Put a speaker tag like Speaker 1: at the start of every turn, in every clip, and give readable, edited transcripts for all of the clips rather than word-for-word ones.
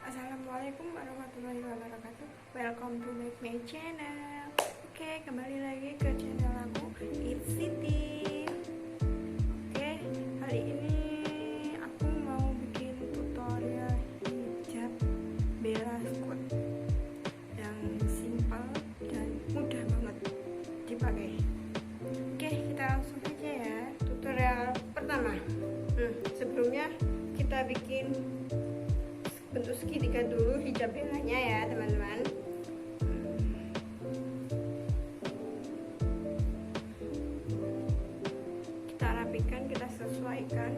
Speaker 1: Assalamualaikum warahmatullahi wabarakatuh. Welcome to my channel. Oke, kembali lagi ke channel aku, It's Siti. Oke, hari ini aku mau bikin tutorial hijab bela squat yang simpel dan mudah banget dipakai. Oke, kita langsung aja ya. Tutorial pertama. Sebelumnya kita bikin bentuk segitiga dulu hijab belanya ya teman-teman. Kita rapikan, kita sesuaikan.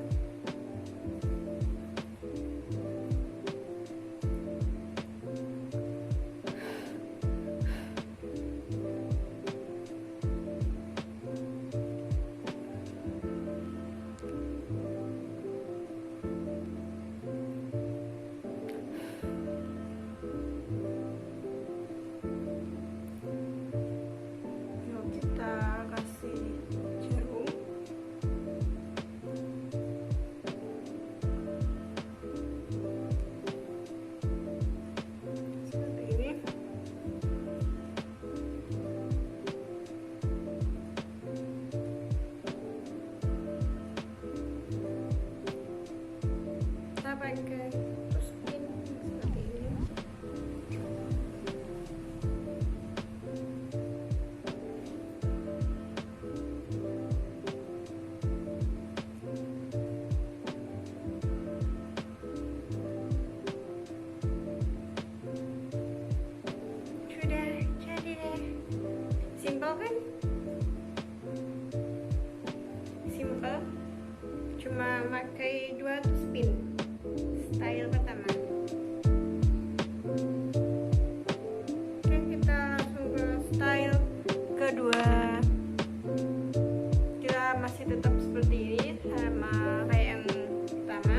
Speaker 1: Pakai terus pin seperti ini. Sudah jadi deh. Simpel kan? Simpel. Cuma pakai 2 spin. Style pertama. Oke, kita langsung ke style kedua. Kita masih tetap seperti ini sama kayak yang pertama.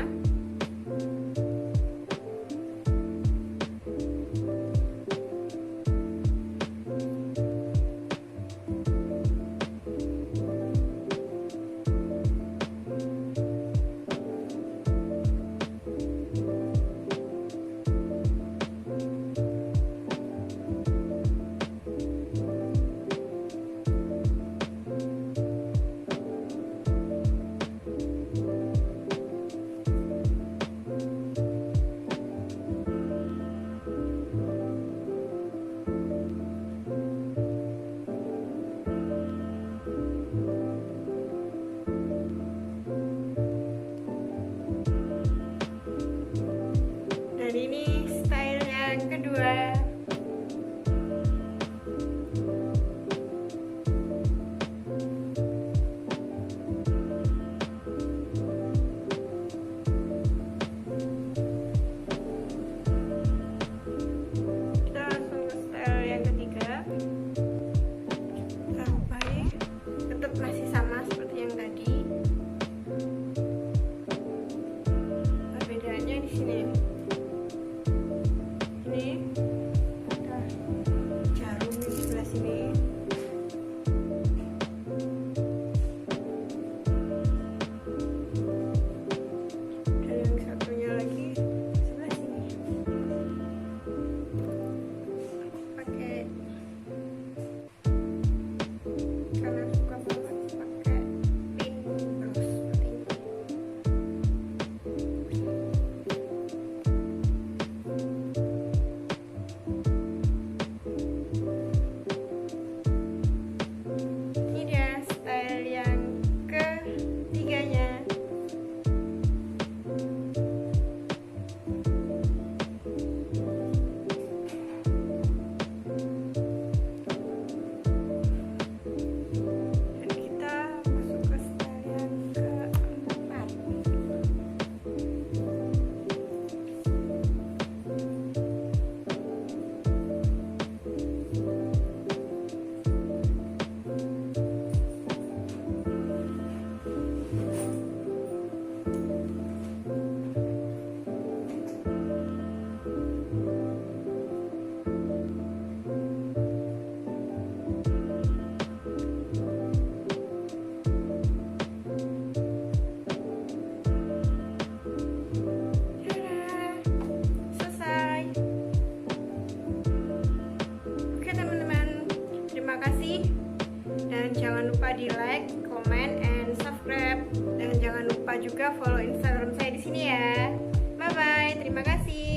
Speaker 1: Jangan lupa di like, comment, and subscribe. Dan jangan lupa juga follow Instagram saya di sini ya. Bye bye. Terima kasih.